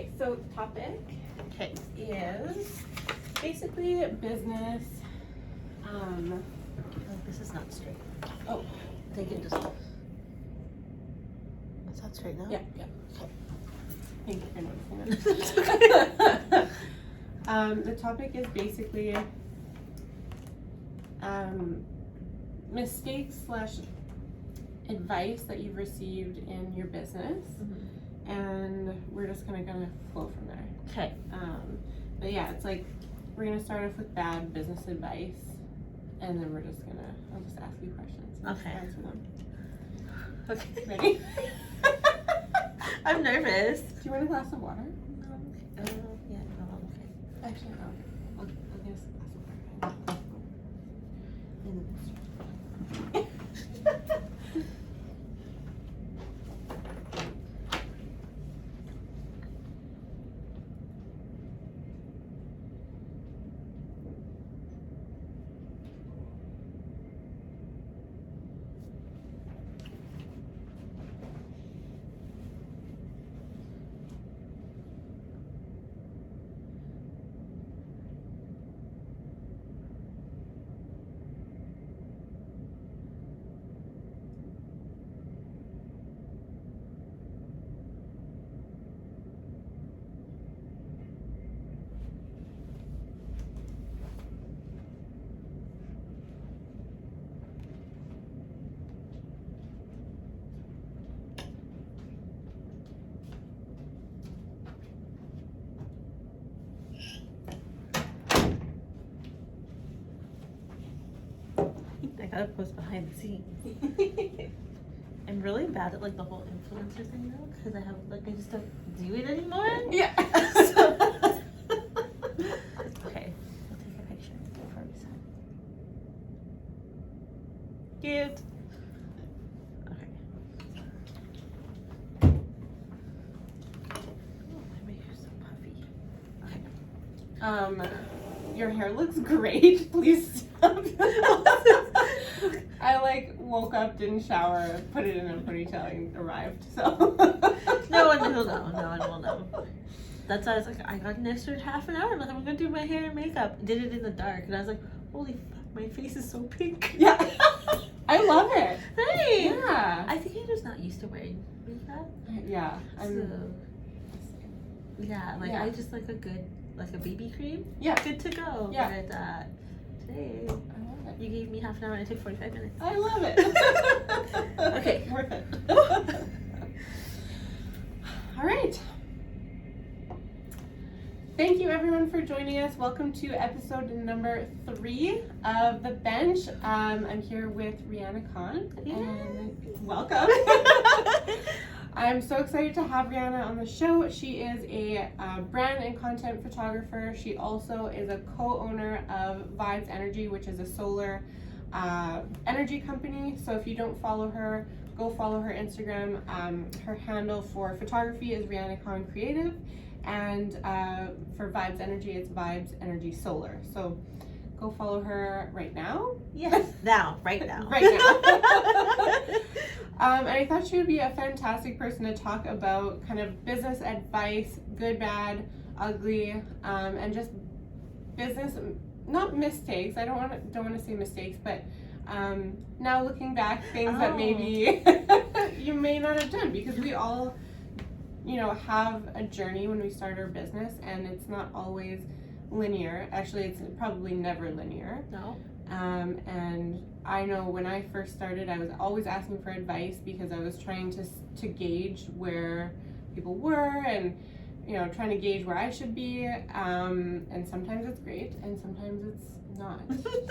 Okay, so the topic is basically business. This is not straight. Oh, Take it just. Is that straight now? yeah. Thank you for noticing that. The topic is basically mistakes / advice that you've received in your business, and we're just kind of gonna flow from there. Okay. But yeah, it's like we're gonna start off with bad business advice, and then I'll just ask you questions and Okay. answer them. Okay. Ready? I'm nervous. Do you want a glass of water? No, I'm okay. Yeah, no, I'm okay. Actually, no. I'll get us a glass of water. I gotta post behind the scenes. I'm really bad at like the whole influencer thing though, because I just don't do it anymore. Yeah. So, okay, we'll take a picture before we sign. Cute. Okay. Oh, my makeup's so puffy. Okay. Your hair looks great. Please stop. I woke up, didn't shower, put it in a ponytail, and arrived. So No one will know. No one will know. That's why I was like, I got an extra half an hour. I'm gonna do my hair and makeup. Did it in the dark, and I was like, holy fuck, my face is so pink. yeah, I love it. Hey. Yeah. I think I'm just not used to wearing makeup. Yeah. Yeah, Yeah. I just like a BB cream. Yeah. Good to go. Yeah. But today, I love it. you gave me half an hour and it took 45 minutes. I love it. Okay. Worth it. All right. Thank you everyone for joining us. Welcome to episode number 3 of The Bench. I'm here with Reanna Khan. And welcome. I'm so excited to have Reanna on the show. She is a brand and content photographer. She also is a co-owner of Vibes Energy, which is a solar energy company. So if you don't follow her, go follow her Instagram. Her handle for photography is Reanna Khan Creative, and for Vibes Energy, it's Vibes Energy Solar. So go follow her right now. Yes, right now. Right now. And I thought she would be a fantastic person to talk about kind of business advice, good, bad, ugly, and just business, not mistakes. I don't want to say mistakes, but now looking back, things that maybe you may not have done, because we all, have a journey when we start our business, and it's not always linear. Actually, it's probably never linear. No. And I know when I first started, I was always asking for advice because I was trying to gauge where people were, and trying to gauge where I should be. And sometimes it's great, and sometimes it's not.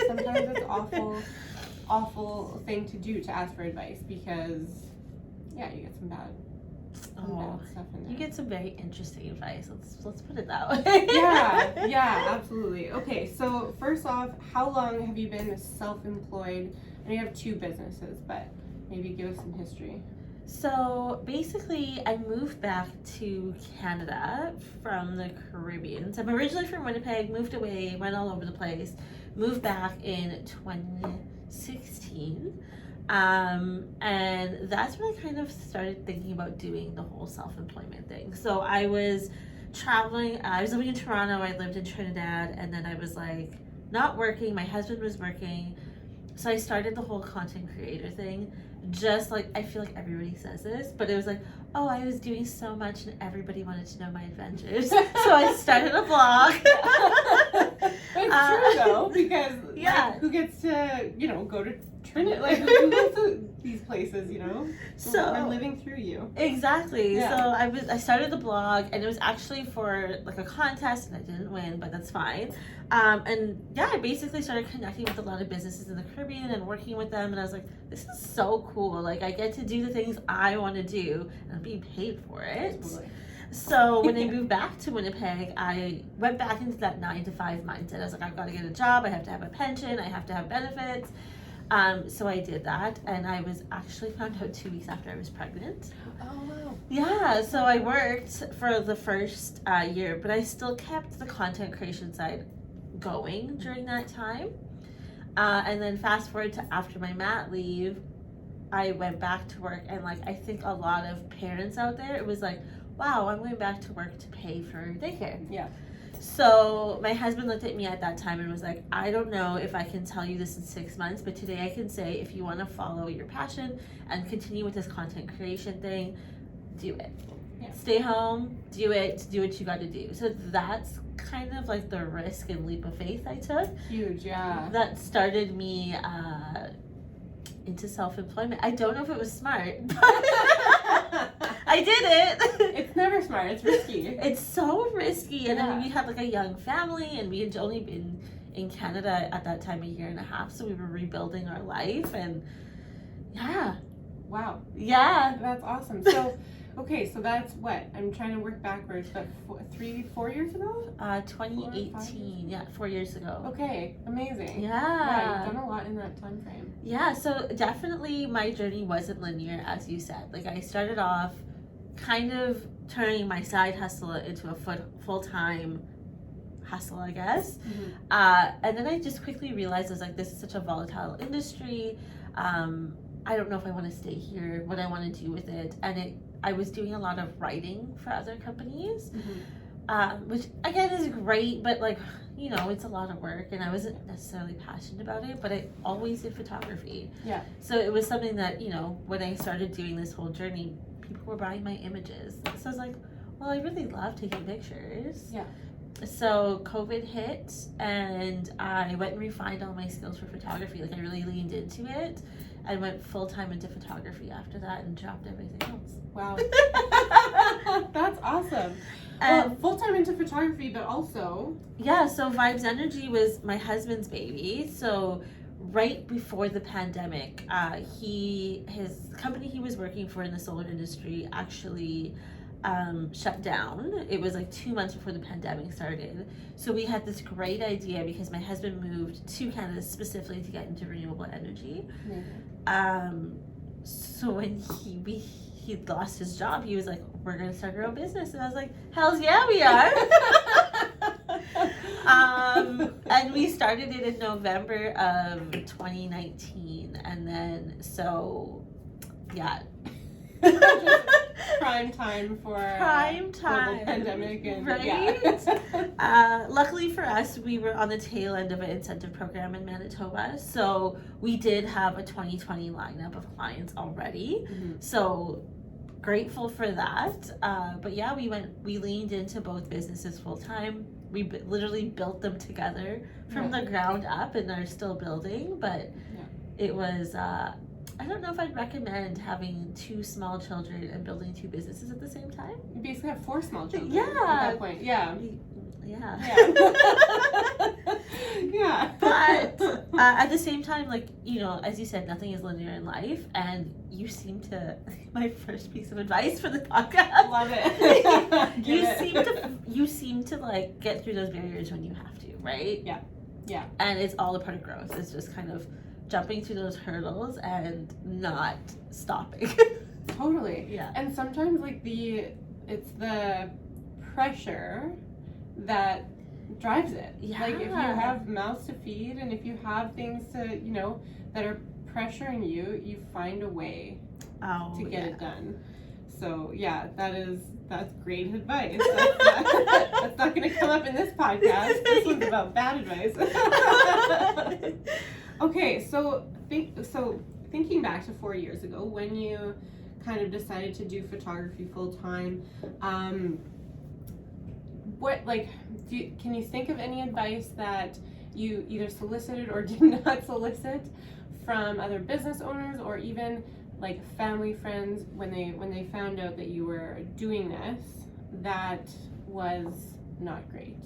Sometimes it's awful thing to do, to ask for advice, because you get some bad stuff in there. You get some very interesting advice. Let's put it that way. yeah, absolutely. Okay, so first off, how long have you been self-employed? I know you have 2 businesses, but maybe give us some history. So basically, I moved back to Canada from the Caribbean. So I'm originally from Winnipeg, moved away, went all over the place, moved back in 2016. And that's when I kind of started thinking about doing the whole self-employment thing. So I was traveling. I was living in Toronto. I lived in Trinidad, and then I was like not working. My husband was working, so I started the whole content creator thing. Just like, I feel like everybody says this, but it was like, oh, I was doing so much and everybody wanted to know my adventures, so I started a blog. It's true though, because yeah, who gets to go to Trinidad? Like who goes to these places? So we're living through you. Exactly. Yeah. So I started the blog, and it was actually for like a contest, and I didn't win, but that's fine. And yeah, I basically started connecting with a lot of businesses in the Caribbean and working with them, and I was like, this is so cool. Like, I get to do the things I want to do, and I'm being paid for it. Totally. So when I moved back to Winnipeg, I went back into that 9-to-5 mindset. I was like, I've got to get a job. I have to have a pension. I have to have benefits. So I did that, and I was actually found out 2 weeks after I was pregnant. Oh wow. Yeah, so I worked for the first year, but I still kept the content creation side going during that time. And then fast forward to after my mat leave, I went back to work, and like, I think a lot of parents out there, it was like, wow, I'm going back to work to pay for daycare. Yeah. So my husband looked at me at that time and was like, I don't know if I can tell you this in 6 months, but today I can say, if you want to follow your passion and continue with this content creation thing, do it. Yeah. Stay home, do it, do what you got to do. So that's kind of like the risk and leap of faith I took. Huge, yeah. That started me into self-employment. I don't know if it was smart, but I did it. It's never smart. It's risky. It's so risky, and I Yeah. mean, we had like a young family, and we had only been in Canada at that time 1.5 years, so we were rebuilding our life, and yeah. Wow. Yeah. That's awesome. So, okay, so that's what? I'm trying to work backwards, but 4 years ago? 2018, yeah, 4 years ago. Okay, amazing. Yeah. Yeah, you've done a lot in that time frame. Yeah, so definitely my journey wasn't linear, as you said. Like, I started off kind of turning my side hustle into a full-time hustle, I guess. Mm-hmm. And then I just quickly realized, I was like, this is such a volatile industry. I don't know if I want to stay here, what I want to do with it. And I was doing a lot of writing for other companies, which again is great, but like, it's a lot of work, and I wasn't necessarily passionate about it, but I always did photography. Yeah. So it was something that, when I started doing this whole journey, people were buying my images. So I was like, well, I really love taking pictures. Yeah. So COVID hit, and I went and refined all my skills for photography. Like, I really leaned into it and went full-time into photography after that, and dropped everything else. Wow. That's awesome. And Full-time into photography, but also... yeah, so Vibes Energy was my husband's baby. So right before the pandemic, his company he was working for in the solar industry actually shut down. It was like 2 months before the pandemic started. So we had this great idea, because my husband moved to Canada specifically to get into renewable energy. So when he lost his job, he was like, we're gonna start our own business. And I was like, hells yeah, we are. And we started it in November of 2019, and then so yeah. Prime time for prime time global pandemic, and right. Yeah. Luckily for us, we were on the tail end of an incentive program in Manitoba, so we did have a 2020 lineup of clients already. So grateful for that. But yeah, we leaned into both businesses full time. We literally built them together from the ground up, and are still building. But it was. I don't know if I'd recommend having 2 small children and building 2 businesses at the same time. You basically have 4 small children Yeah. at that point. Yeah. Yeah. Yeah. But at the same time, like, as you said, nothing is linear in life, and you seem to, my first piece of advice for the podcast. Love it. You seem to like get through those barriers when you have to, right? Yeah. Yeah. And it's all a part of growth. It's just kind of jumping through those hurdles and not stopping. Totally. Yeah. And sometimes like it's the pressure that drives it. Yeah. Like if you have mouths to feed, and if you have things to, that are pressuring you, you find a way to get it done. So yeah, that's great advice. That's not going to come up in this podcast. This one's about bad advice. Okay, so thinking back to 4 years ago when you kind of decided to do photography full time, can you think of any advice that you either solicited or did not solicit from other business owners, or even like family, friends, when they found out that you were doing this, that was not great?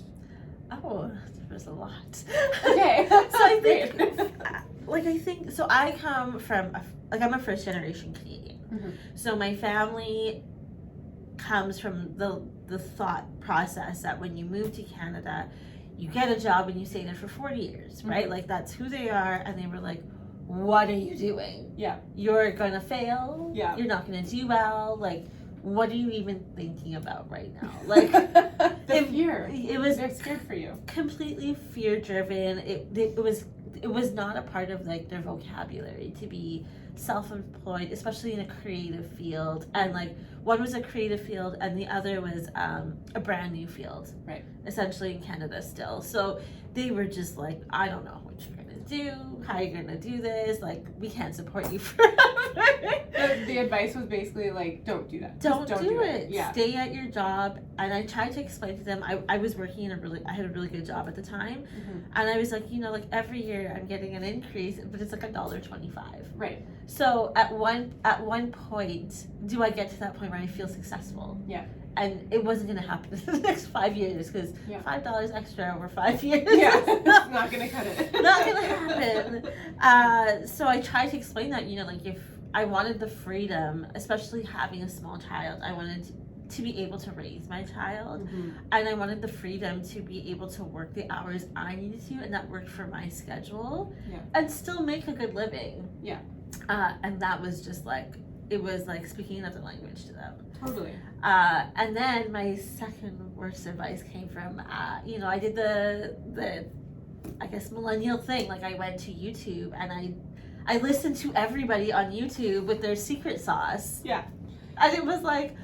Oh, there was a lot. Okay. So I think, so I come from, I'm a first generation Canadian. Mm-hmm. So my family comes from the thought process that when you move to Canada, you get a job and you stay there for 40 years, right? Mm-hmm. Like that's who they are, and they were like, what are you doing? Yeah. You're gonna fail. Yeah. You're not gonna do well. Like, what are you even thinking about right now? Like, fear. They're scared for you. Completely fear driven. It was not a part of like their vocabulary to be self-employed, especially in a creative field. And like one was a creative field and the other was a brand new field, right? Essentially in Canada still. So they were just like, I don't know what you're gonna do, how you're gonna do this, like we can't support you forever. The advice was basically like, don't do that. Don't do it. Yeah. Stay at your job. And I tried to explain to them, I was working I had a really good job at the time. Mm-hmm. And I was like, like every year I'm getting an increase, but it's like $1.25. Right. So at one point, do I get to that point where I feel successful? Yeah. And it wasn't going to happen in the next 5 years, because $5 extra over 5 years. Yeah, it's not going to cut it. Not going to happen. So I tried to explain that, like if I wanted the freedom, especially having a small child, I wanted to be able to raise my child. Mm-hmm. And I wanted the freedom to be able to work the hours I needed to, and that worked for my schedule, and still make a good living. Yeah. And that was just like, it was like speaking another language to them. Totally. And then my second worst advice came from, I did the I guess millennial thing. Like I went to YouTube and I listened to everybody on YouTube with their secret sauce. Yeah. And it was like,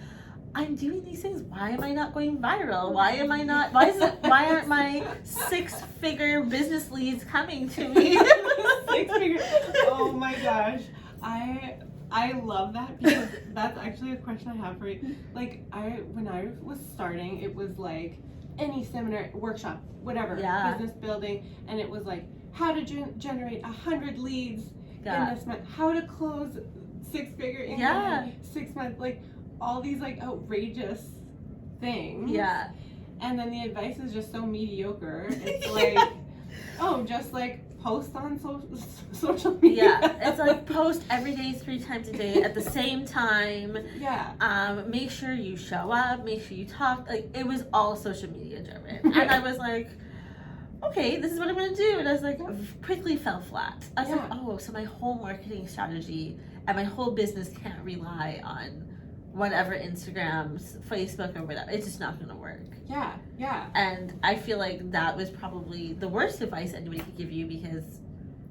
I'm doing these things. Why am I not going viral? Why aren't my 6-figure business leads coming to me? 6-figure. Oh my gosh. I love that, because that's actually a question I have for you. Like when I was starting, it was like any seminar, workshop, whatever, business building, and it was like how to generate 100 leads in this month, how to close 6-figure income in 6 months, like all these like outrageous things. Yeah. And then the advice is just so mediocre. It's like, oh, just like post on social media. Yeah, it's like post every day 3 times a day at the same time. Yeah. Make sure you show up, make sure you talk. Like it was all social media driven. And I was like, okay, this is what I'm gonna do. And I was like, quickly fell flat. I was like, oh, so my whole marketing strategy and my whole business can't rely on whatever, Instagram's, Facebook, or whatever. It's just not going to work. Yeah, yeah. And I feel like that was probably the worst advice anybody could give you, because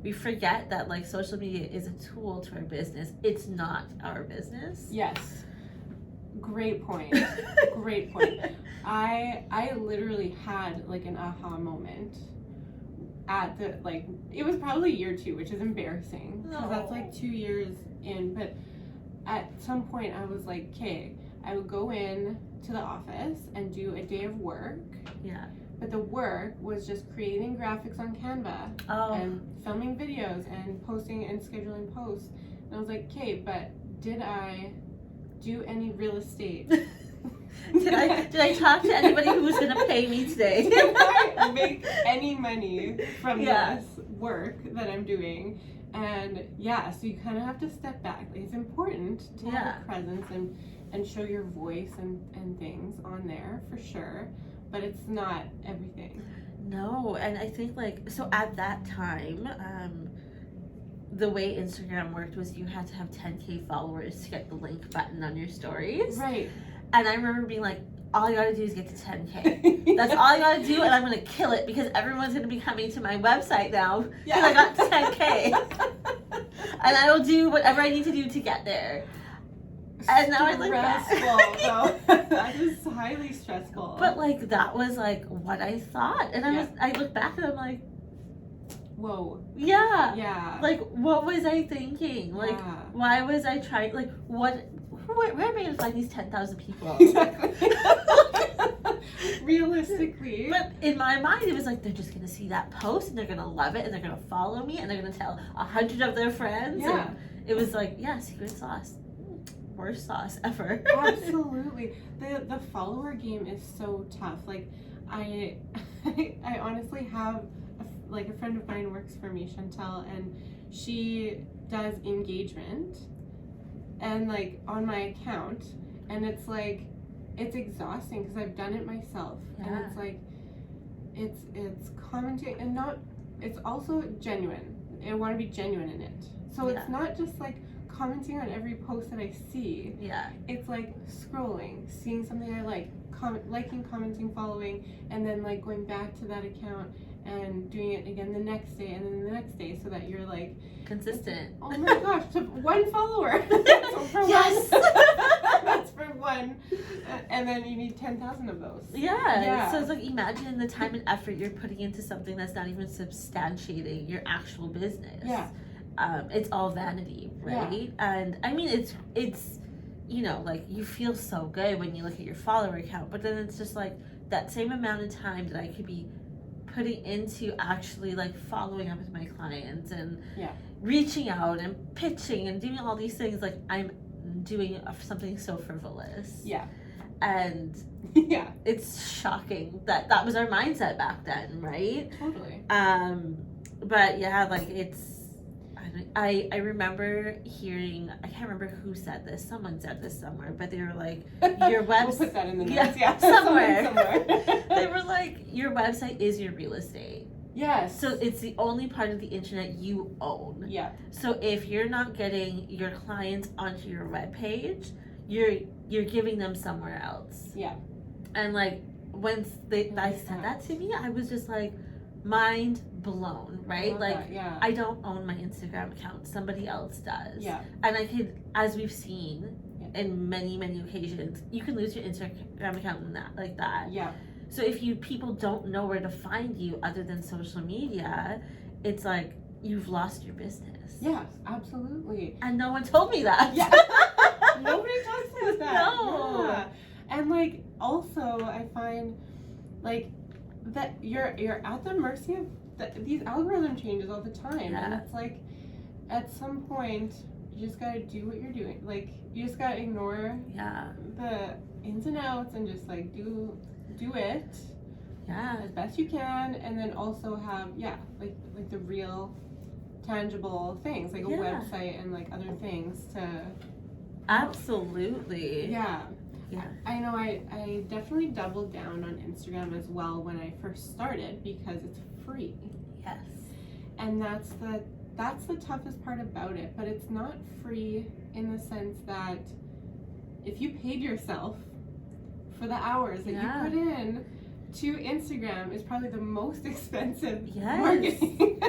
we forget that like social media is a tool to our business. It's not our business. Yes. Great point. Great point. I literally had like an aha moment at the, like, it was probably year 2, which is embarrassing, because that's like 2 years in, but at some point I was like, okay, I would go in to the office and do a day of work. Yeah. But the work was just creating graphics on Canva and filming videos and posting and scheduling posts. And I was like, okay, but did I do any real estate? Did I talk to anybody who was going to pay me today? Did I make any money from this work that I'm doing? And so you kind of have to step back. Like, it's important to have a presence and show your voice and things on there for sure, but it's not everything. No, and I think like, so at that time, the way Instagram worked was you had to have 10K followers to get the link button on your stories. Right. And I remember being like, all I gotta do is get to 10K. That's all I gotta do, and I'm gonna kill it, because everyone's gonna be coming to my website now because I got to 10K. And I will do whatever I need to do to get there. And now I look back. Stressful, though. That is highly stressful. But like that was like what I thought, and I look back and I'm like, whoa. Yeah. Yeah. Like, what was I thinking? Like, why was I trying? Like, where am I going to find these 10,000 people? Exactly. Realistically. But in my mind, it was like, they're just going to see that post and they're going to love it and they're going to follow me and they're going to tell 100 of their friends. Yeah. And it was like, yeah, secret sauce. Worst sauce ever. Absolutely. The follower game is so tough. Like, I honestly have a friend of mine works for me, Chantel, and she does engagement and like on my account, and it's like it's exhausting because I've done it myself. And it's like it's commenting and it's also genuine. I want to be genuine in it, so it's not just like commenting on every post that I see. It's like scrolling, seeing something I like, liking, commenting, following, and then like going back to that account and doing it again the next day and then the next day, so that you're like consistent. Oh my gosh, to one follower. So for yes. one, that's for one, and then you need 10,000 of those. Yeah. So it's like, imagine the time and effort you're putting into something that's not even substantiating your actual business. It's all vanity, right? And I mean, it's you know, like, you feel so good when you look at your follower count, but then it's just like that same amount of time that I could be putting into actually like following up with my clients and reaching out and pitching and doing all these things, like I'm doing something so frivolous. And it's shocking that was our mindset back then, right? Totally. But yeah, like I remember hearing, I can't remember who said this, someone said this somewhere, but they were like, your website. We'll put that in the notes, somewhere. They were like, your website is your real estate. Yes. So it's the only part of the internet you own. So if you're not getting your clients onto your webpage, you're giving them somewhere else. And like, when I said that to me, I was just like, mind blown, right? I don't own my Instagram account, somebody else does. And I could, as we've seen in many occasions, you can lose your Instagram account in that, like that. So if people don't know where to find you other than social media, it's like you've lost your business. Yes, absolutely. And no one told me that. Nobody talks about that. No. And like, also I find like that you're at the mercy of these algorithm changes all the time, and it's like at some point you just gotta do what you're doing. Like, you just gotta ignore the ins and outs and just like do it as best you can, and then also have like the real tangible things like a website and like other things to absolutely. I know I definitely doubled down on Instagram as well when I first started because it's free. And that's the toughest part about it, but it's not free in the sense that if you paid yourself for the hours that you put in to Instagram, is probably the most expensive marketing.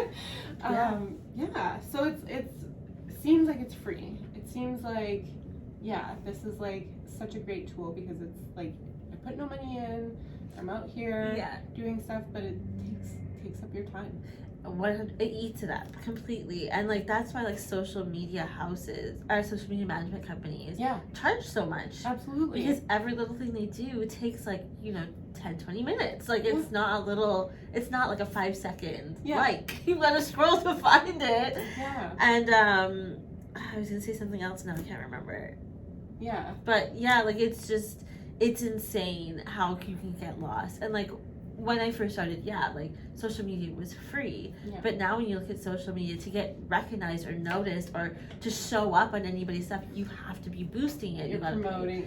So it seems like it's free. It seems like this is like such a great tool because it's like I put no money in, I'm out here doing stuff, but it takes up your time. It eats it up completely, and like that's why like social media social media management companies charge so much. Absolutely. Because every little thing they do takes like 10-20 minutes. Like it's not like a 5-second like you gotta scroll to find it. And I was gonna say something else now, I can't remember. But like it's insane how you can get lost. And like when I first started, like social media was free. But now when you look at social media, to get recognized or noticed or to show up on anybody's stuff, you have to be boosting it. You're promoting.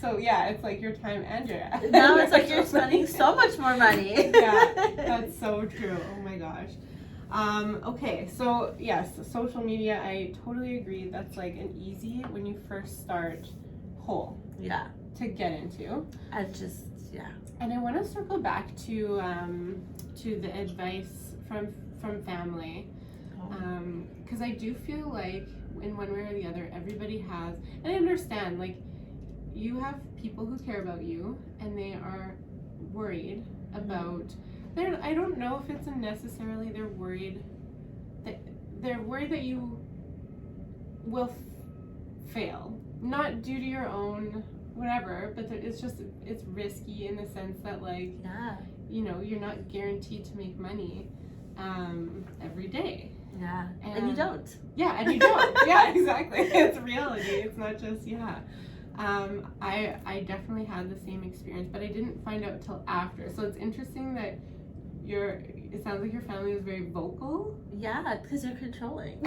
So it's like your time and your now it's like you're spending so much more money. That's so true. Oh my gosh. Okay, so yes, social media, I totally agree. That's like an easy, when you first start, hole to get into. And I want to circle back to the advice from family, because I do feel like in one way or the other. Everybody has, and I understand, like, you have people who care about you and they are worried about, I don't know if it's necessarily they're worried that you will fail, not due to your own whatever, but it's risky in the sense that, like, you know, you're not guaranteed to make money every day. Yeah, and you don't. Yeah, and you don't. Yeah, exactly. It's reality. It's not just, I definitely had the same experience, but I didn't find out till after. So it's interesting that it sounds like your family is very vocal. Yeah, because they're controlling.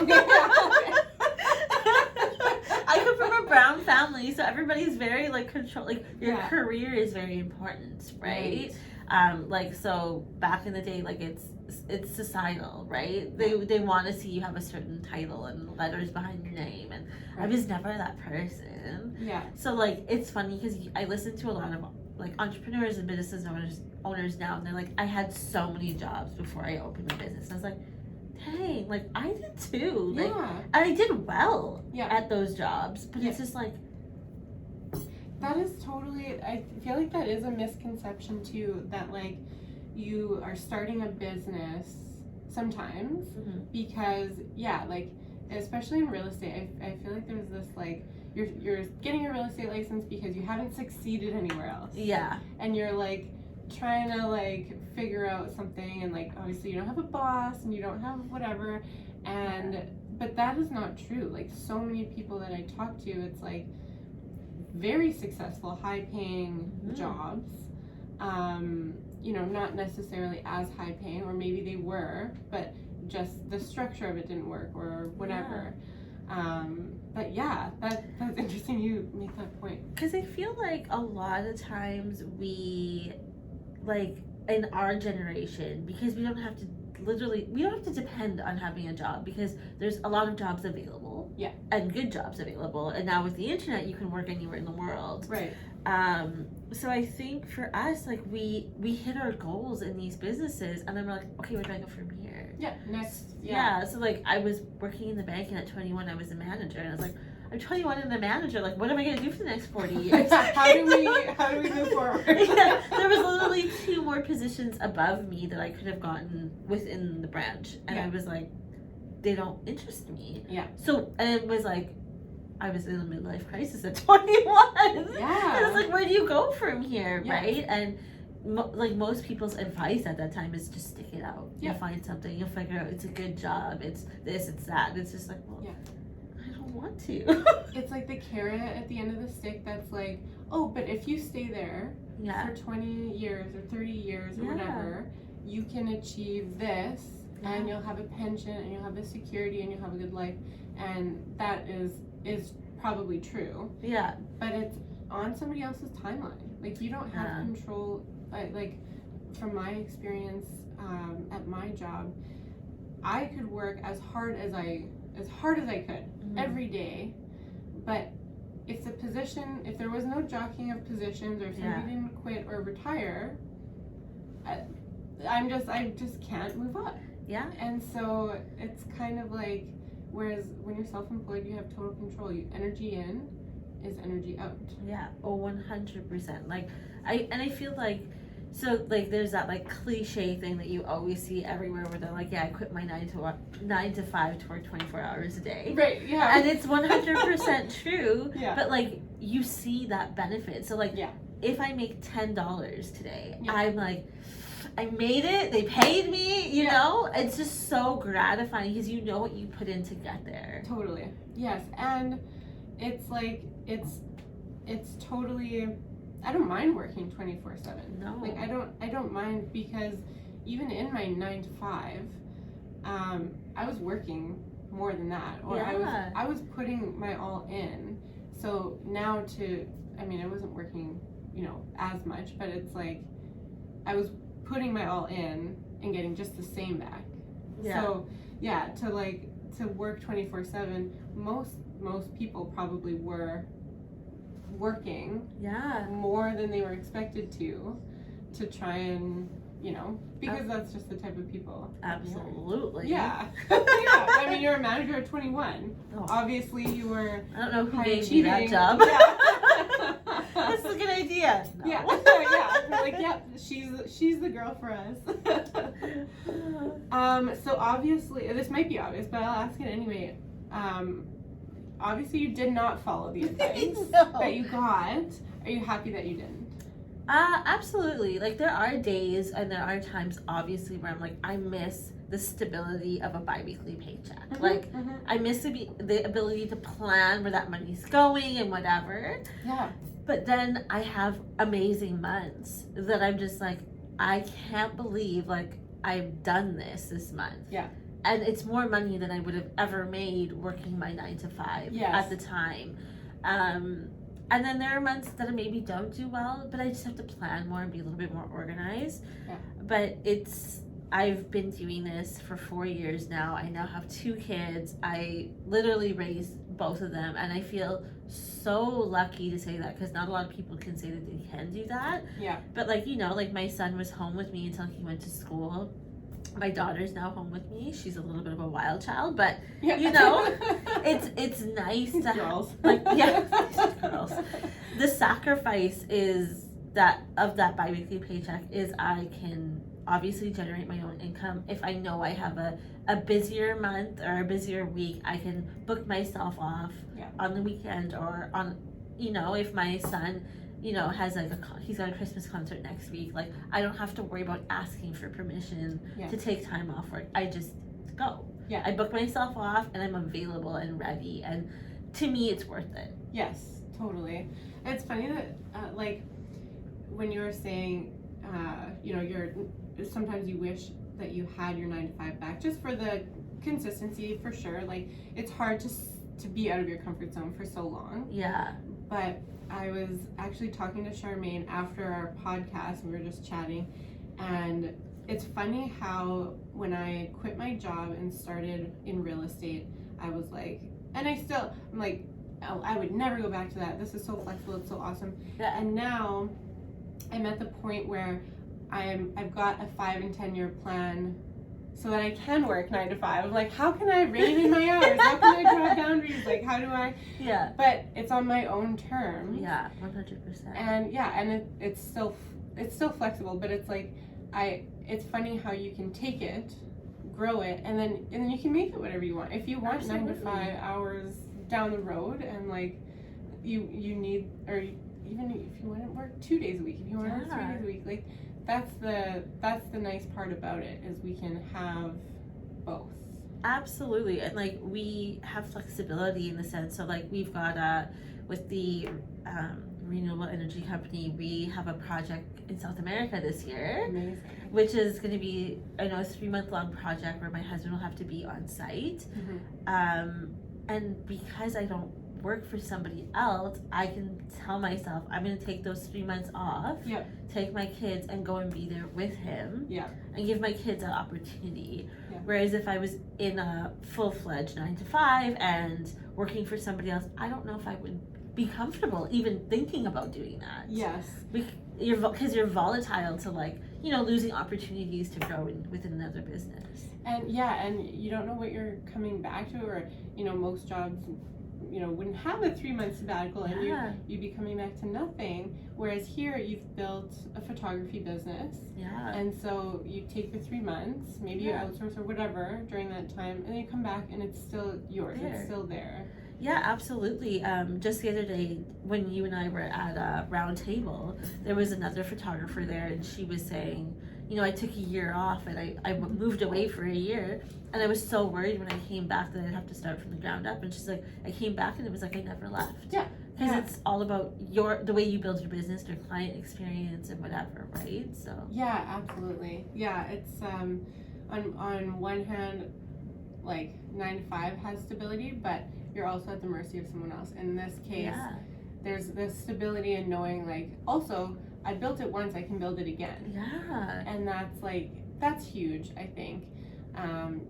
I come from a brown family, so everybody's very, like, like, your career is very important, right? Like, so back in the day, like, it's societal, right? They want to see you have a certain title and letters behind your name, and I was never that person. Yeah. So, like, it's funny because I listen to a lot of, like, entrepreneurs and business owners now, and they're like, I had so many jobs before I opened my business. And I was like, dang, like, I did too. Like, and I did well at those jobs, but it's just like, that is totally, I feel like that is a misconception too, that, like, you are starting a business sometimes because, like, especially in real estate, I feel like there's this, like, you're getting a real estate license because you haven't succeeded anywhere else. Yeah. And you're, like, trying to, like, figure out something, and, like, obviously you don't have a boss and you don't have whatever, but that is not true. Like, so many people that I talk to, it's like very successful, high paying jobs, you know, not necessarily as high paying, or maybe they were, but just the structure of it didn't work or whatever. But that's interesting you make that point. Because I feel like a lot of times we, like, in our generation, because we don't have to depend on having a job, because there's a lot of jobs available. Yeah. And good jobs available. And now with the internet, you can work anywhere in the world. Right. So I think for us, like, we hit our goals in these businesses, and then we're like, okay, where do I go from here? Yeah, next. Yeah. So, like, I was working in the bank, and at 21, I was a manager, and I was like, I'm 21 and a manager. Like, what am I gonna do for the next 40 years? How do we move forward? Yeah, there was literally 2 more positions above me that I could have gotten within the branch, and I was like, they don't interest me. Yeah. So, and it was like, I was in a midlife crisis at 21. Yeah. And I was like, where do you go from here, right? And like, most people's advice at that time is just stick it out. You'll find something. You'll figure out it's a good job. It's this. It's that. It's just like, well, I don't want to. It's like the carrot at the end of the stick that's like, oh, but if you stay there for 20 years or 30 years or whatever, you can achieve this, and you'll have a pension, and you'll have the security, and you'll have a good life. And that is probably true. Yeah. But it's on somebody else's timeline. Like, you don't have control. Like, from my experience at my job, I could work as hard as I could every day, but if there was no jockeying of positions, or if somebody didn't quit or retire, I just can't move up. Yeah. And so it's kind of like, whereas when you're self-employed, you have total control. Energy in is energy out. Yeah. Oh, 100%. Like, I feel like, so, like, there's that, like, cliche thing that you always see everywhere where they're like, I quit my 9 to 5 to work 24 hours a day. Right. Yeah. And it's 100% true. Yeah. But, like, you see that benefit. So, like, if I make $10 today, I'm like, I made it, they paid me, you know? It's just so gratifying because you know what you put in to get there. Totally. Yes. And it's like, it's totally, I don't mind working 24/7. No. Like, I don't mind, because even in my 9 to 5, I was working more than that, or I was putting my all in. So now I wasn't working, you know, as much, but it's like, I was putting my all in and getting just the same back. Yeah. So to work 24/7, most people probably were working more than they were expected to try and you know, because that's just the type of people. Absolutely. Yeah. Yeah. I mean, you're a manager at 21. Oh. Obviously, you were. I don't know who high gave me that achieving. job. Yeah. That's a good idea. No. Yeah. Yeah. We're like, yep, she's the girl for us. So obviously, this might be obvious, but I'll ask it anyway. Obviously, you did not follow the advice No. that you got. Are you happy that you didn't? Absolutely. Like, there are days and there are times, obviously, where I'm like, I miss the stability of a bi-weekly paycheck. I miss the ability to plan where that money's going and whatever. Yeah. But then I have amazing months that I'm just like, I can't believe, like, I've done this month. Yeah. And it's more money than I would have ever made working my 9 to 5 at the time. And then there are months that I maybe don't do well, but I just have to plan more and be a little bit more organized. Yeah. But I've been doing this for 4 years now. I now have 2 kids. I literally raised both of them, and I feel so lucky to say that, because not a lot of people can say that they can do that. Yeah. But like, you know, like my son was home with me until he went to school. My daughter's now home with me. She's a little bit of a wild child, but you know, it's nice to girls. Girls. The sacrifice is that of that bi-weekly paycheck is I can obviously generate my own income. If I know I have a busier month or a busier week, I can book myself off on the weekend, or on, you know, if my son, you know, has like he's got a Christmas concert next week, like I don't have to worry about asking for permission to take time off work. I just go. Yeah. I book myself off and I'm available and ready, and to me it's worth it. Yes, totally. And it's funny that like when you were saying you know, sometimes you wish that you had your 9 to 5 back, just for the consistency, for sure. Like, it's hard to be out of your comfort zone for so long. Yeah. But I was actually talking to Charmaine after our podcast, and we were just chatting, and it's funny how when I quit my job and started in real estate, I was like, and I'm like, oh, I would never go back to that. This is so flexible, it's so awesome. Yeah. And now I'm at the point where I've got a 5 and 10 year plan so that I can work 9 to 5. I'm like, how can I rein in my hours? How can I draw boundaries? Like, how do I? Yeah. But it's on my own terms. Yeah, 100%. And it's still flexible, but it's like it's funny how you can take it, grow it, and then you can make it whatever you want. If you want 9 to 5 hours down the road, and like you need, or even if you want to work 2 days a week, if you want to work 3 days a week, like that's the nice part about it, is we can have both. Absolutely. And like we have flexibility in the sense of like we've got with the renewable energy company, we have a project in South America this year. Amazing. Which is going to be, I know, a 3-month-long project where my husband will have to be on site. Mm-hmm. And because I don't work for somebody else, I can tell myself I'm going to take those 3 months off, take my kids and go and be there with him, and give my kids an opportunity. Whereas if I was in a full-fledged 9 to 5 and working for somebody else, I don't know if I would be comfortable even thinking about doing that. Yes. Because you're volatile to, like, you know, losing opportunities to grow within another business. And you don't know what you're coming back to, or, you know, most jobs, you know, wouldn't have a 3-month sabbatical, and you'd be coming back to nothing. Whereas here, you've built a photography business, and so you take the 3 months, maybe you outsource or whatever during that time, and then you come back and it's still yours. It's still there. Yeah, absolutely. Just the other day, when you and I were at a round table, there was another photographer there, and she was saying, you know, I took a year off, and I moved away for a year, and I was so worried when I came back that I'd have to start from the ground up. And she's like, I came back, and it was like I never left. Yeah. Because it's all about the way you build your business, your client experience, and whatever, right? So. Yeah, absolutely. Yeah, it's on one hand, like 9 to 5 has stability, but you're also at the mercy of someone else. In this case, there's this stability in knowing, like, also, I built it once, I can build it again. Yeah. And that's huge, I think.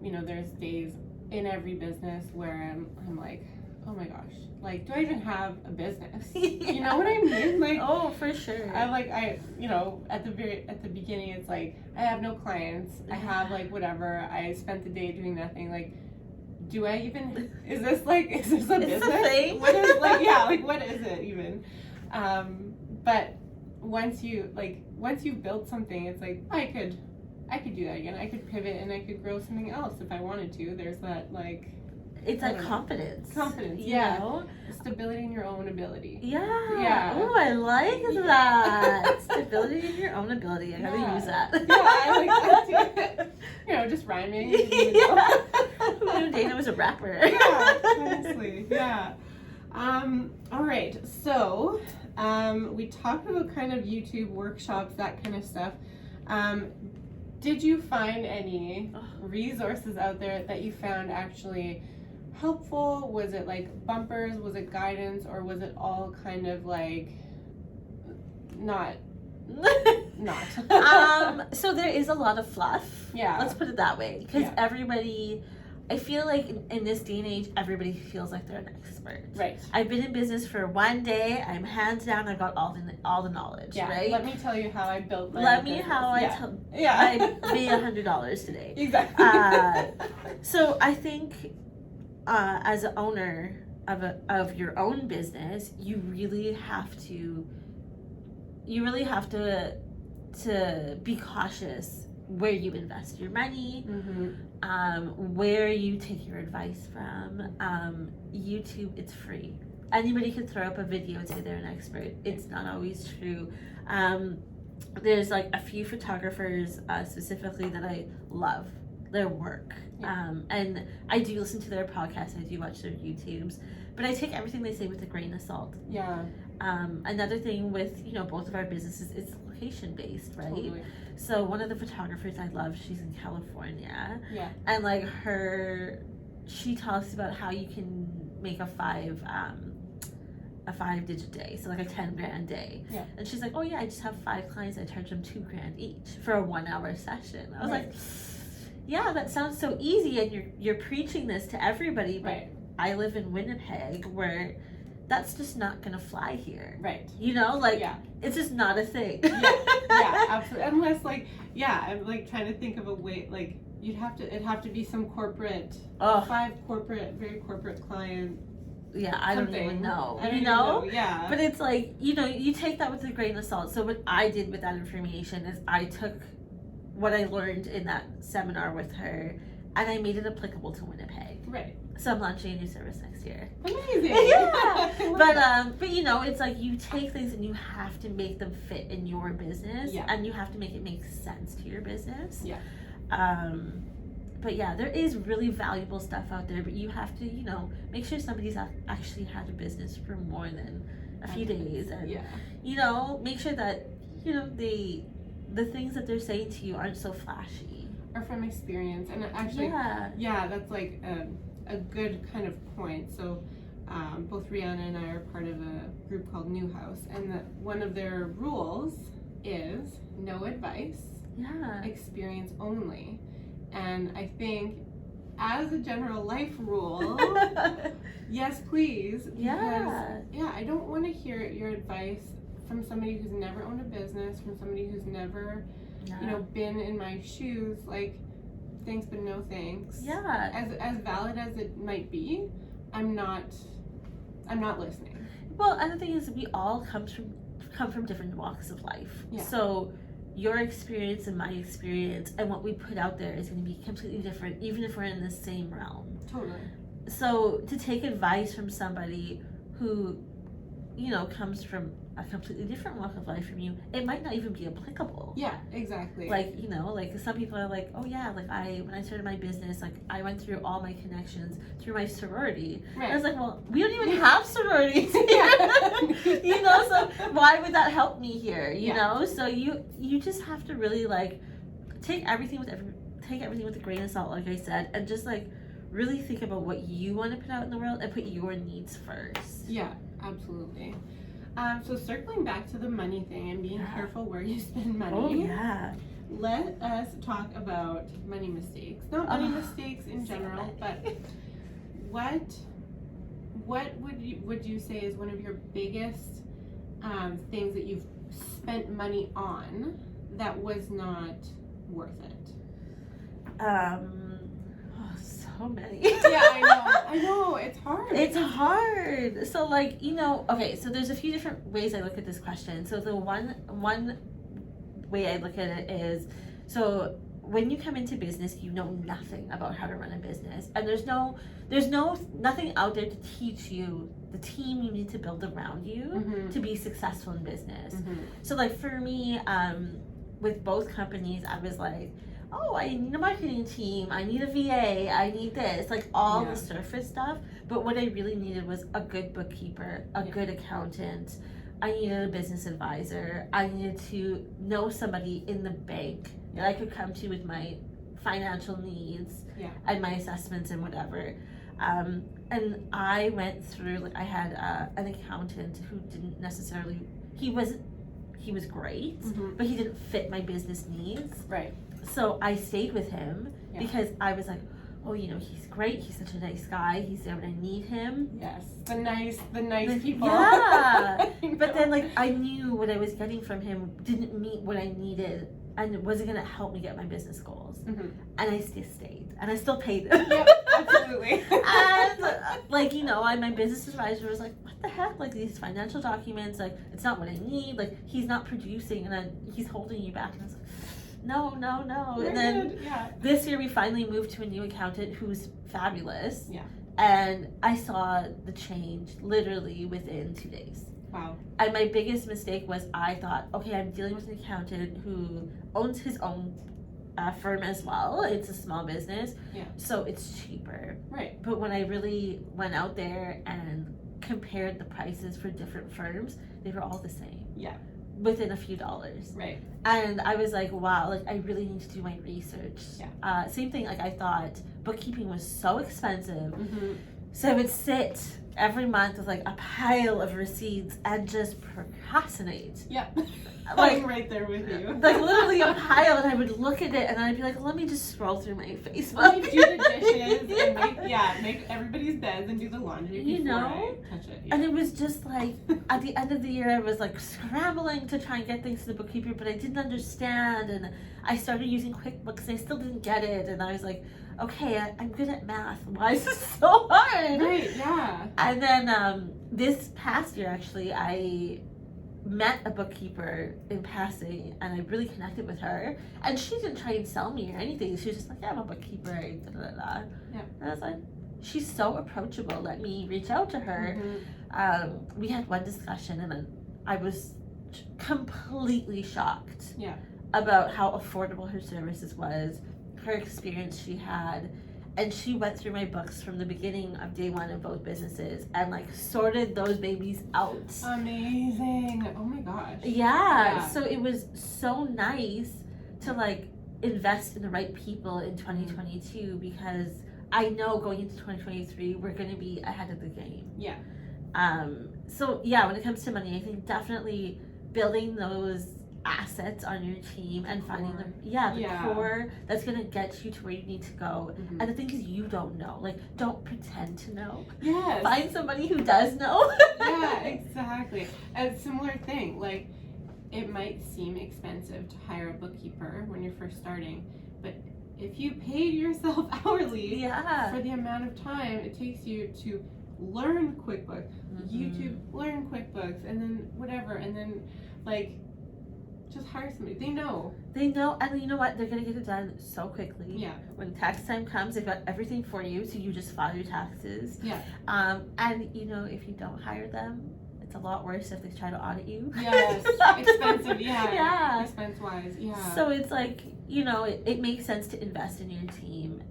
You know, there's days in every business where I'm like, oh my gosh, like, do I even have a business? You know what I mean? Like, oh, for sure. You know, at the beginning, it's like, I have no clients. I have, like, whatever. I spent the day doing nothing. Like, do I even, is this a business? A thing? What is, like, yeah, like, what is it even? But once you've built something, it's like, I could do that again. I could pivot and I could grow something else if I wanted to. There's that, like, it's like confidence. Confidence, you yeah. know? Stability in your own ability. Yeah. Yeah. Oh, I like that. Stability in your own ability. I gotta use that. Yeah, I like that too. You know, just rhyming. Who knew Dana was a rapper? Yeah, honestly. Yeah. All right. So, we talked about kind of YouTube workshops, that kind of stuff. Did you find any resources out there that you found actually helpful? Was it like bumpers? Was it guidance? Or was it all kind of like not? So there is a lot of fluff. Yeah. Let's put it that way. Because everybody, I feel like in this day and age, everybody feels like they're an expert. Right. I've been in business for one day. I'm hands down. I've got all the knowledge. Yeah. Right. Let me tell you how I built my business. I made $100 today. Exactly. So I think as an owner of your own business, you really have to be cautious where you invest your money, where you take your advice from. YouTube, it's free. Anybody can throw up a video and say they're an expert. It's not always true. There's like a few photographers specifically that I love their work. And I do listen to their podcasts, I do watch their YouTubes, but I take everything they say with a grain of salt. Yeah. Another thing with, both of our businesses, it's location based, right? Totally. So one of the photographers I love, she's in California. Yeah. And like she talks about how you can make a 5-digit day, so like a 10 grand day. Yeah. And she's like, oh yeah, I just have 5 clients, I charge them $2,000 each for a 1-hour session. I was like, yeah, that sounds so easy, and you're preaching this to everybody, but I live in Winnipeg where that's just not gonna fly here. Right. It's just not a thing. Yeah, absolutely. Unless I'm like trying to think of a way, like it'd have to be some corporate, 5 very corporate client. Yeah, I don't even know. I don't even know. Yeah. But it's like, you take that with a grain of salt. So what I did with that information is I took what I learned in that seminar with her and I made it applicable to Winnipeg. Right. So I'm launching a new service next year. Amazing. Yeah. But it's like you take things and you have to make them fit in your business, and you have to make it make sense to your business. Yeah. But yeah, there is really valuable stuff out there, but you have to, make sure somebody's actually had a business for more than a few days, and make sure that the things that they're saying to you aren't so flashy. Or from experience, and actually, that's like a good kind of point. So, both Reanna and I are part of a group called New House, and one of their rules is no advice, experience only. And I think, as a general life rule, yes, please. Because, I don't want to hear your advice from somebody who's never owned a business, from somebody who's never, been in my shoes. Like, thanks, but no thanks. Yeah. As valid as it might be, I'm not listening. Well, and the thing is, we all come from different walks of life. Yeah. So your experience and my experience and what we put out there is going to be completely different, even if we're in the same realm. Totally. So to take advice from somebody who, comes from a completely different walk of life from you, it might not even be applicable. Yeah, exactly. Like, some people are like, oh yeah, like when I started my business, like I went through all my connections through my sorority. Right. And I was like, well, we don't even have sororities here. So why would that help me here? You know? So you just have to really like take everything with a grain of salt, like I said, and just like really think about what you want to put out in the world and put your needs first. Yeah, absolutely. So circling back to the money thing and being careful where you spend money. Oh yeah. Let us talk about money mistakes. Not money mistakes in general, but what what would you say is one of your biggest things that you've spent money on that was not worth it? So many. Yeah, I know. It's hard. It's hard. So like, okay, so there's a few different ways I look at this question. So the one way I look at it is, so when you come into business, you know nothing about how to run a business, and there's nothing out there to teach you the team you need to build around you to be successful in business. So like for me, with both companies, I was like, oh, I need a marketing team, I need a VA, I need this, like all the surface stuff. But what I really needed was a good bookkeeper, a good accountant. I needed a business advisor. I needed to know somebody in the bank that I could come to with my financial needs and my assessments and whatever. And I went through, like, I had an accountant who didn't necessarily, he was great, but he didn't fit my business needs. Right. So I stayed with him because I was like, oh, he's great. He's such a nice guy. He's there when I need him. Yes, the nice people. Yeah. But then, like, I knew what I was getting from him didn't meet what I needed and wasn't going to help me get my business goals. And I still stayed. And I still paid him. Yep, absolutely. And, like, my business advisor was like, what the heck? Like, these financial documents, like, it's not what I need. Like, he's not producing and he's holding you back. And I was like, no. And then this year we finally moved to a new accountant who's fabulous. Yeah. And I saw the change literally within 2 days. Wow. And my biggest mistake was I thought, okay, I'm dealing with an accountant who owns his own firm as well. It's a small business. Yeah. So it's cheaper. Right. But when I really went out there and compared the prices for different firms, they were all the same. Yeah. Within a few dollars. Right. And I was like, wow, like I really need to do my research. Yeah. Same thing, like I thought bookkeeping was so expensive. So I would sit every month with like a pile of receipts and just procrastinate. Yeah. Like I'm right there with you. Like literally a pile, and I would look at it and I'd be like, let me just scroll through my Facebook. Let me do the dishes and make everybody's beds and do the laundry before I touch it. Yeah. And it was just like at the end of the year I was like scrambling to try and get things to the bookkeeper, but I didn't understand, and I started using QuickBooks and I still didn't get it, and I was like, okay, I'm good at math. Why is this so hard? Right, yeah. And then this past year actually I met a bookkeeper in passing, and I really connected with her, and she didn't try and sell me or anything. She was just like, yeah, I'm a bookkeeper, da. Yeah. And I was like, she's so approachable, let me reach out to her. We had one discussion, and then I was completely shocked about how affordable her services was, her experience she had. And she went through my books from the beginning of day one of both businesses and like sorted those babies out. Amazing. Oh my gosh. Yeah. So it was so nice to like invest in the right people in 2022 because I know going into 2023 we're going to be ahead of the game. Yeah. So yeah, when it comes to money, I think definitely building those assets on your team and finding the core that's gonna get you to where you need to go. And the thing is, you don't know, like, don't pretend to know. Yes. Find somebody who does know. Yeah, exactly. A similar thing, like, it might seem expensive to hire a bookkeeper when you're first starting, but if you paid yourself hourly for the amount of time it takes you to learn QuickBooks, YouTube, learn QuickBooks, and then whatever, and then like just hire somebody. They know, and you know what? They're gonna get it done so quickly. Yeah. When tax time comes, they've got everything for you, so you just file your taxes. Yeah. And if you don't hire them, it's a lot worse if they try to audit you. Yes. Expensive. Yeah. Expense wise. Yeah. So it's like it makes sense to invest in your team.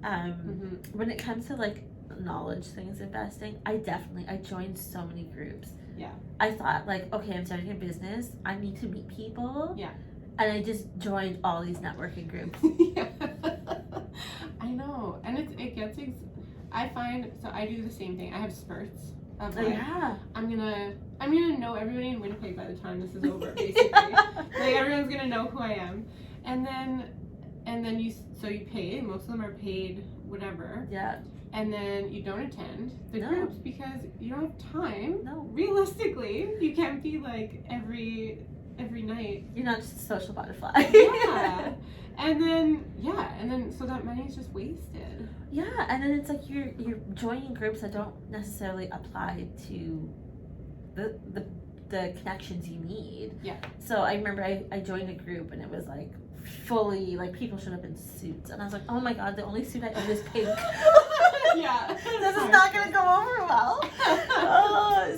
When it comes to like knowledge things, investing, I joined so many groups. Yeah. I thought like, okay, I'm starting a business. I need to meet people. Yeah. And I just joined all these networking groups. Yeah. I know. And it gets, I find, so I do the same thing. I have spurts of like, I'm gonna know everybody in Winnipeg by the time this is over, basically. Like everyone's gonna know who I am. And then you pay, most of them are paid, whatever. Yeah. and then you don't attend the No. groups because you don't have time. No. Realistically, you can't be like every night. You're not just a social butterfly. Yeah. And then so that money is just wasted. Yeah, and then it's like you're joining groups that don't necessarily apply to the connections you need. Yeah. So I remember I joined a group and it was like fully like people showed up in suits and I was like, oh my god, the only suit I own is pink. Yeah. This is not gonna go over well.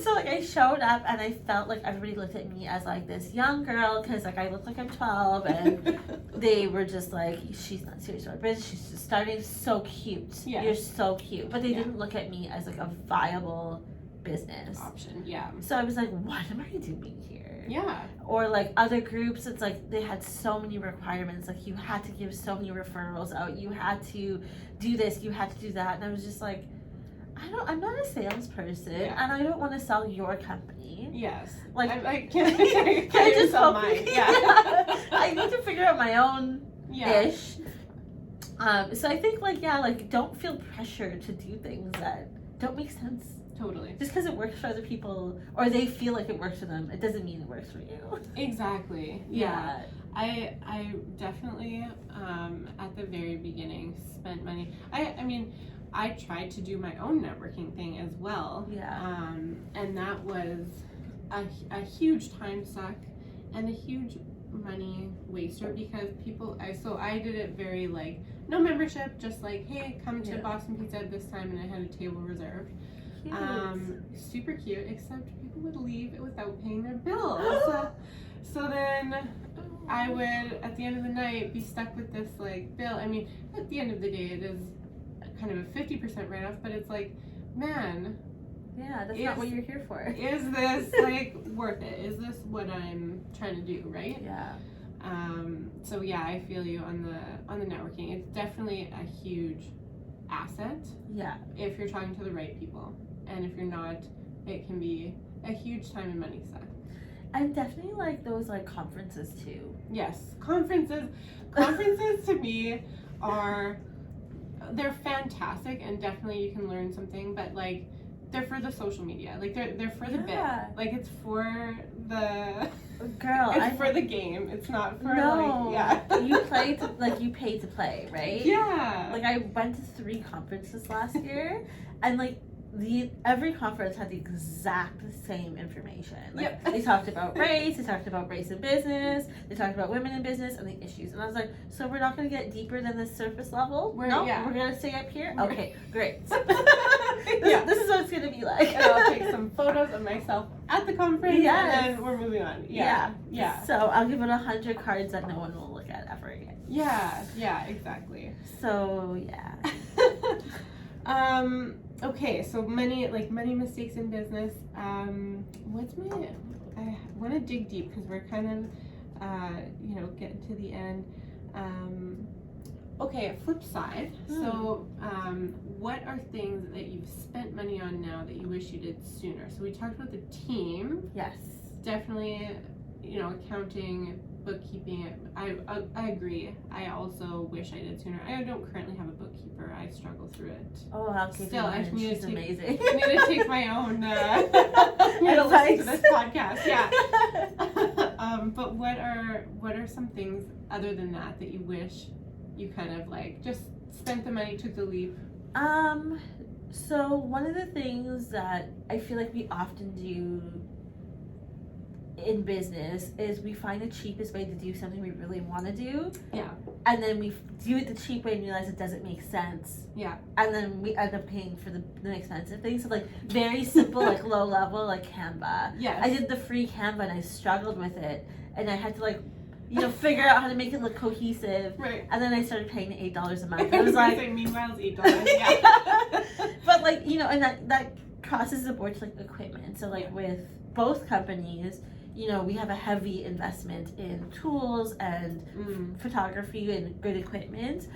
So like I showed up and I felt like everybody looked at me as like this young girl because like I look like I'm 12 and they were just like, she's not serious about business, she's just starting. So cute. Yeah. You're so cute. But they didn't look at me as like a viable business option. Yeah. So I was like, what am I doing here? Yeah. Or like other groups, it's like they had so many requirements. Like you had to give so many referrals out. You had to do this. You had to do that. And I was just like, I'm not a salesperson, and I don't want to sell your company. Yes. Like I can't just sell mine. Yeah. I need to figure out my own ish. So I think like don't feel pressure to do things that don't make sense. Totally. Just because it works for other people or they feel like it works for them, it doesn't mean it works for you. Exactly. Yeah. I definitely at the very beginning spent money. I mean I tried to do my own networking thing as well. Yeah. And that was a huge time suck and a huge money waster because I did it very like no membership, just like, hey, come to Boston Pizza at this time, and I had a table reserved. Super cute, except people would leave without paying their bills. So then I would, at the end of the night, be stuck with this like bill. I mean, at the end of the day, it is kind of a 50% write-off, but it's like, man, that's not what you're here for. Is this like worth it? Is this what I'm trying to do, right? Yeah. So yeah, I feel you on the networking. It's definitely a huge asset. Yeah. If you're talking to the right people, and if you're not, it can be a huge time and money suck. And definitely like those like conferences too. Yes, conferences to me they're fantastic, and definitely you can learn something, but like they're for the social media, like they're for the bit, like it's for the for the game. It's not for you play to, like you pay to play, right? Yeah. Like I went to 3 conferences last year, and like every conference had the exact same information. Like they talked about race, they talked about race in business, they talked about women in business and the issues. And I was like, so we're not going to get deeper than the surface level? We're going to stay up here? Okay, great. This is what it's going to be like. And I'll take some photos of myself at the conference, and then we're moving on. Yeah. So I'll give it 100 cards that no one will look at ever again. Yeah, exactly. So, yeah. Okay, so many mistakes in business. I want to dig deep because we're kind of, getting to the end. Okay, flip side. So, what are things that you've spent money on now that you wish you did sooner? So we talked about the team. Yes. Definitely, accounting, bookkeeping. I agree. I also wish I did sooner. I don't currently have a bookkeeper. I struggle through it. Oh, I'll keep Still, I need she's amazing. I need to take my own listen to this podcast. Yeah. But what are some things other than that you wish you kind of like just spent the money, took the leap? So one of the things that I feel like we often do in business is we find the cheapest way to do something we really want to do. Yeah. And then we do it the cheap way and realize it doesn't make sense. Yeah. And then we end up paying for the expensive things. So like very simple, like low level, like Canva. Yes. I did the free Canva and I struggled with it. And I had to like, figure out how to make it look cohesive. Right. And then I started paying $8 a month. It was like, meanwhile, it's $8. Yeah. But like, and that crosses the board to like equipment. So like with both companies, we have a heavy investment in tools and photography and good equipment.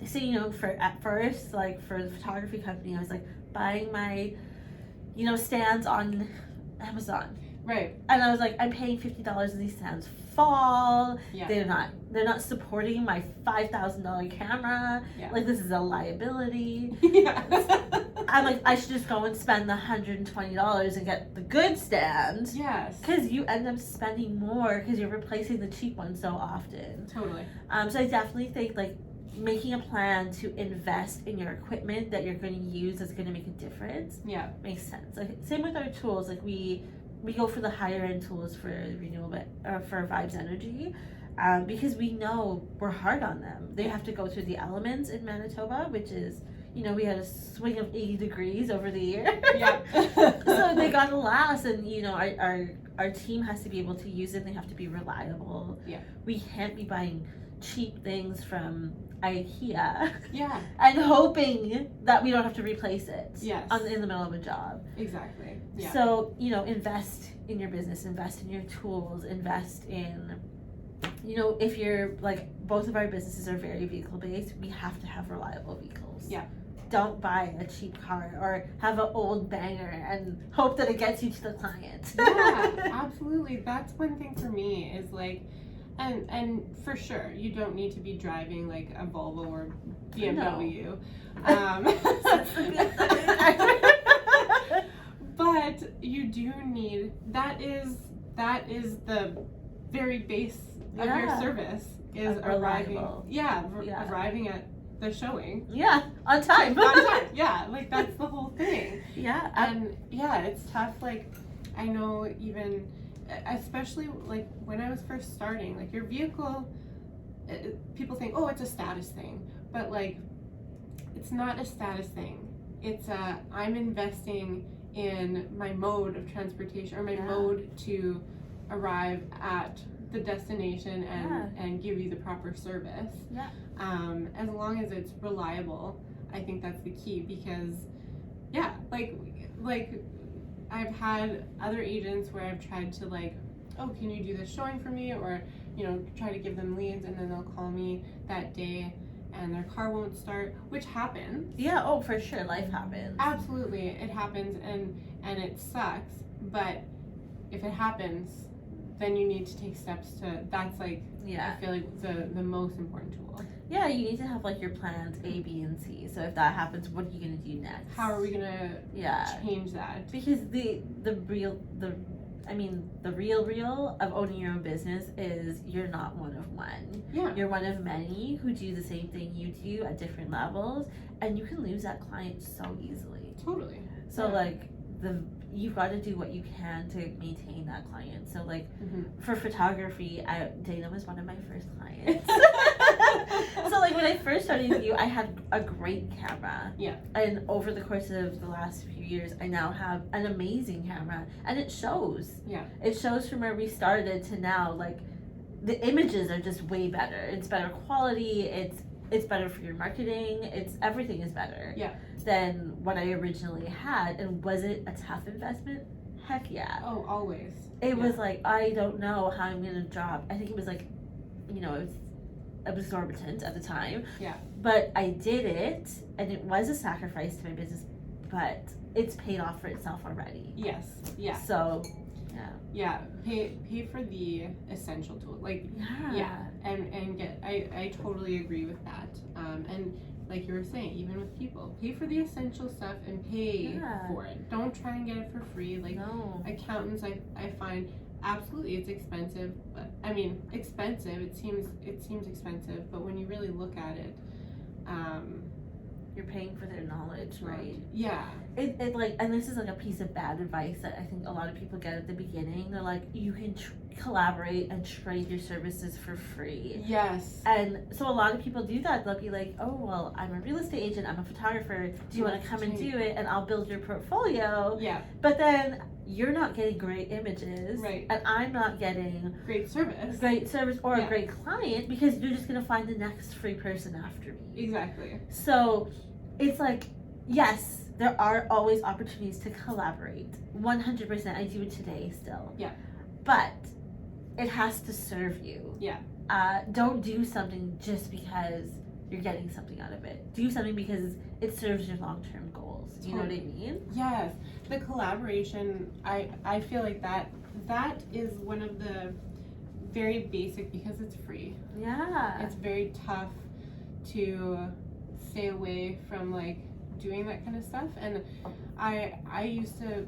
So at first, like for the photography company, I was like buying my stands on Amazon. Right. And I was like, I'm paying $50 and these stands fall. Yeah. They're not supporting my $5,000 camera. Yeah. Like, this is a liability. Yeah. I'm like, I should just go and spend the $120 and get the good stand. Yes. Because you end up spending more because you're replacing the cheap one so often. Totally. So I definitely think, like, making a plan to invest in your equipment that you're going to use that's going to make a difference. Yeah. Makes sense. Like, same with our tools. Like, we go for the higher end tools for renewable or for Vibes Energy, because we know we're hard on them. They have to go through the elements in Manitoba, which is, you know, we had a swing of 80 degrees over the year. Yeah. So they gotta last, and you know, our team has to be able to use it. They have to be reliable. Yeah. We can't be buying cheap things from IKEA. Yeah. And hoping that we don't have to replace it. Yes. In the middle of a job. Exactly. Yeah. So, you know, invest in your business, invest in your tools, invest in, you know, if you're like, both of our businesses are very vehicle based, we have to have reliable vehicles. Yeah. Don't buy a cheap car or have an old banger and hope that it gets you to the client. Yeah, absolutely. That's one thing for me is like, and for sure, you don't need to be driving like a Volvo or BMW. But you do need, that is the very base of your service is arriving. Arriving at the showing. Yeah, on time. On time. Yeah, like that's the whole thing. Yeah. And yeah, it's tough. Like, I know even, especially like when I was first starting, like your vehicle, people think, oh, it's a status thing, but like, it's not a status thing. It's I'm investing in my mode of transportation, or my mode to arrive at the destination and give you the proper service. Yeah. As long as it's reliable, I think that's the key, because like I've had other agents where I've tried to like, oh, can you do this showing for me, or you know, try to give them leads, and then they'll call me that day and their car won't start, which happens. Yeah, oh, for sure, life happens. Absolutely, it happens, and it sucks, but if it happens, then you need to take steps to, that's like, I feel like the most important tool. Yeah, you need to have like your plans A, B, and C. So if that happens, what are you gonna do next? How are we gonna change that? Because the real of owning your own business is you're not one of one. Yeah. You're one of many who do the same thing you do at different levels, and you can lose that client so easily. Totally. So like you've got to do what you can to maintain that client. So like for photography, Dana was one of my first clients. So like when I first started with you, I had a great camera. Yeah. And over the course of the last few years, I now have an amazing camera, and it shows. Yeah. It shows from where we started to now. Like the images are just way better. It's better quality. It's better for your marketing. Everything is better. Yeah. Than what I originally had. And was it a tough investment? Heck yeah. Oh, always. It was like, I don't know how I'm gonna drop. I think it was like, you know, it was exorbitant at the time. Yeah. But I did it, and it was a sacrifice to my business, but it's paid off for itself already. Yes. Yeah. So, yeah. Pay for the essential tool. Like, and get, I totally agree with that. And like you were saying, even with people, pay for the essential stuff and pay for it. Don't try and get it for free. Like accountants, I find absolutely it's expensive. But I mean, expensive. It seems expensive, but when you really look at it, you're paying for their knowledge, right? Yeah. It like, and this is like a piece of bad advice that I think a lot of people get at the beginning. They're like, you can collaborate and trade your services for free. Yes. And so a lot of people do that. They'll be like, oh, well, I'm a real estate agent, I'm a photographer, do you want to come and do it, and I'll build your portfolio. Yeah. But then you're not getting great images, right? And I'm not getting great service or a great client, because you're just going to find the next free person after me. Exactly. So it's like, yes, there are always opportunities to collaborate. 100%. I do it today still. Yeah. But it has to serve you. Yeah. Don't do something just because you're getting something out of it. Do something because it serves your long-term goals. Do you know what I mean? Yes. The collaboration, I feel like that that is one of the very basic, because it's free. Yeah. It's very tough to stay away from like doing that kind of stuff. And I used to,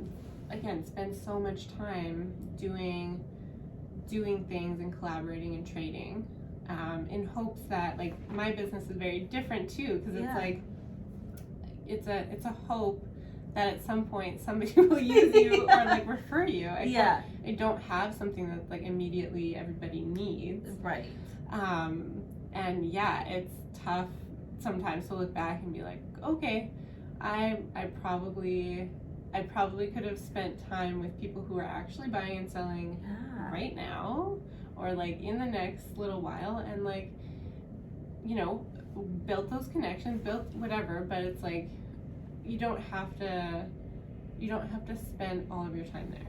again, spend so much time doing things and collaborating and trading, in hopes that, like, my business is very different too, because it's like it's a hope that at some point somebody will use you or like refer you. I don't have something that like immediately everybody needs. Right. And yeah, it's tough sometimes to look back and be like, okay, I probably could have spent time with people who are actually buying and selling right now, or like in the next little while, and like, you know, built those connections, built whatever. But it's like, you don't have to spend all of your time there.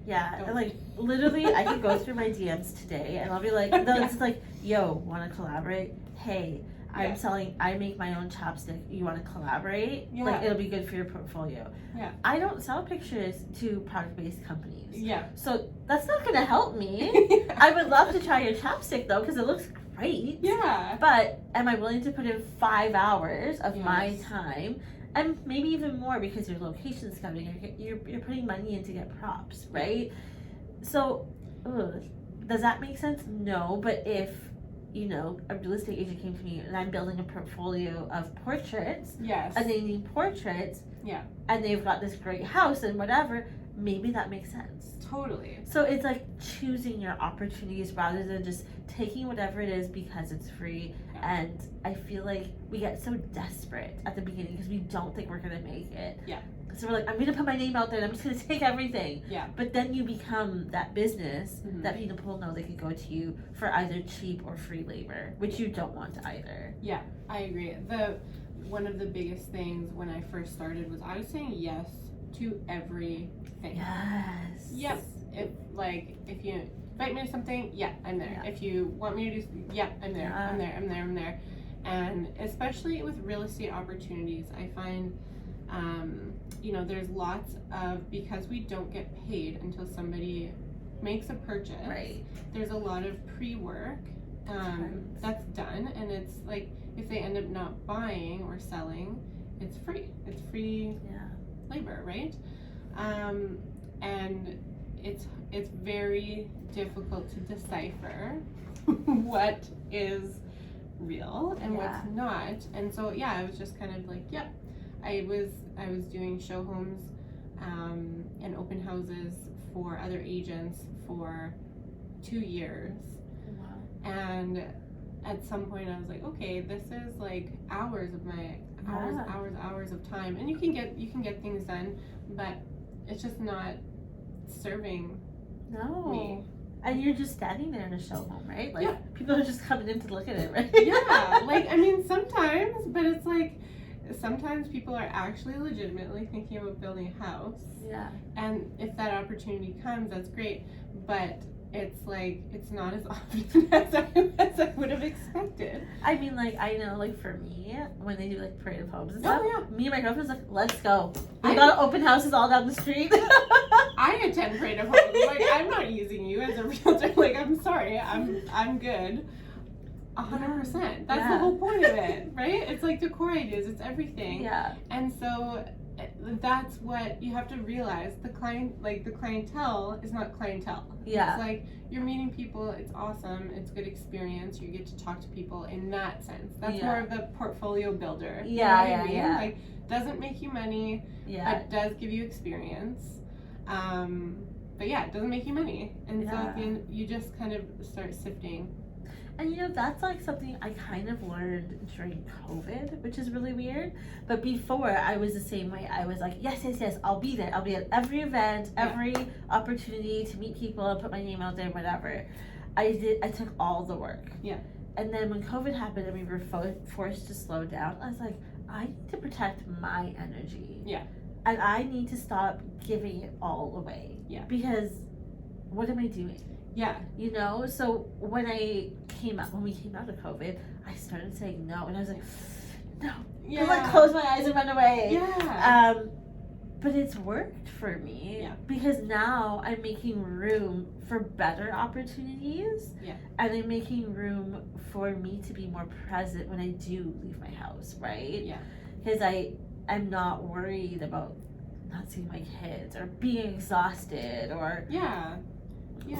Yeah, and like literally I could go through my DMs today and I'll be like, it's like, yo, want to collaborate? Hey, I'm selling, I make my own chapstick, you want to collaborate? Yeah. Like, it'll be good for your portfolio. Yeah. I don't sell pictures to product-based companies. Yeah. So that's not going to help me. I would love to try your chapstick though, because it looks great. Yeah. But am I willing to put in 5 hours of my time? And maybe even more, because your location's coming, you're putting money in to get props, right? So, does that make sense? No, but if, you know, a real estate agent came to me and I'm building a portfolio of portraits, and they need portraits, and they've got this great house and whatever, maybe that makes sense. Totally. So it's like choosing your opportunities rather than just taking whatever it is because it's free. And I feel like we get so desperate at the beginning because we don't think we're gonna make it. So we're like, I'm gonna put my name out there and I'm just gonna take everything. But then you become that business that people know they can go to you for either cheap or free labor, which you don't want either. Yeah, I agree. One of the biggest things when I first started was I was saying yes to everything. Yes. Yep. If you invite me to something, I'm there. If you want me to do, I'm there. I'm there. And especially with real estate opportunities, I find, you know, there's lots of, because we don't get paid until somebody makes a purchase. Right. There's a lot of pre-work that's done, and it's like, if they end up not buying or selling, it's free. It's free labor, right? And it's very difficult to decipher what is real and what's not. And so I was just kind of like, I was doing show homes and open houses for other agents for 2 years. Wow. And at some point I was like, okay, this is like hours of my hours of time, and you can get things done, but it's just not serving me. And you're just standing there in a show home, right? Like, people are just coming in to look at it, right? Like, I mean, sometimes, but it's like, sometimes people are actually legitimately thinking about building a house. And if that opportunity comes, that's great, but it's like, it's not as often as I would have expected. I mean, like, I know, like, for me, when they do, like, parade of homes and stuff, me and my girlfriend's like, let's go. We got open houses all down the street. I attend parade of homes. Like, I'm not using you as a realtor. Like, I'm sorry. I'm good. 100%. That's the whole point of it, right? It's like the core ideas. It's everything. And so that's what you have to realize. The clientele is not clientele. It's like, you're meeting people. It's awesome. It's a good experience. You get to talk to people in that sense. That's more of the portfolio builder. You know what I mean? Like, doesn't make you money, but does give you experience. But it doesn't make you money. And so at the end, you just kind of start sifting. And you know, that's like something I kind of learned during COVID, which is really weird. But before, I was the same way. I was like, yes, I'll be there. I'll be at every event, every opportunity to meet people and put my name out there, whatever. I took all the work. And then when COVID happened and we were forced to slow down, I was like, I need to protect my energy. And I need to stop giving it all away. Because what am I doing? You know, so when we came out of COVID, I started saying no, and I was like, no, I like close my eyes and run away. But it's worked for me. Yeah. Because now I'm making room for better opportunities. Yeah. And I'm making room for me to be more present when I do leave my house, right? Yeah. Because I'm not worried about not seeing my kids or being exhausted or Yeah.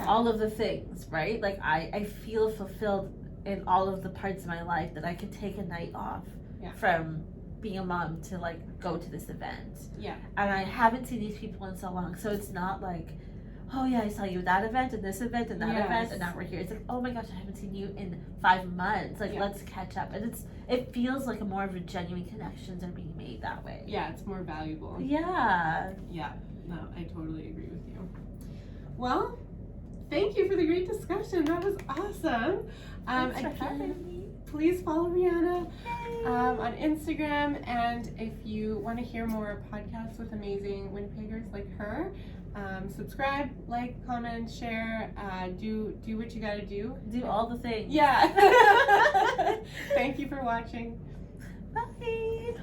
all of the things, right? Like I feel fulfilled in all of the parts of my life that I can take a night off from being a mom to like go to this event. Yeah. And I haven't seen these people in so long, so it's not like, oh yeah, I saw you at that event and this event and that event and now we're here. It's like, oh my gosh, I haven't seen you in 5 months. Like let's catch up. And it feels like a more of a genuine connections are being made that way. Yeah, it's more valuable. Yeah. Yeah. No, I totally agree with you. Well, thank you for the great discussion. That was awesome. Thanks for having me. Please follow Reanna on Instagram, and if you want to hear more podcasts with amazing Winnipeggers like her, subscribe, like, comment, share, do what you gotta do. Do all the things. Yeah. Thank you for watching. Bye.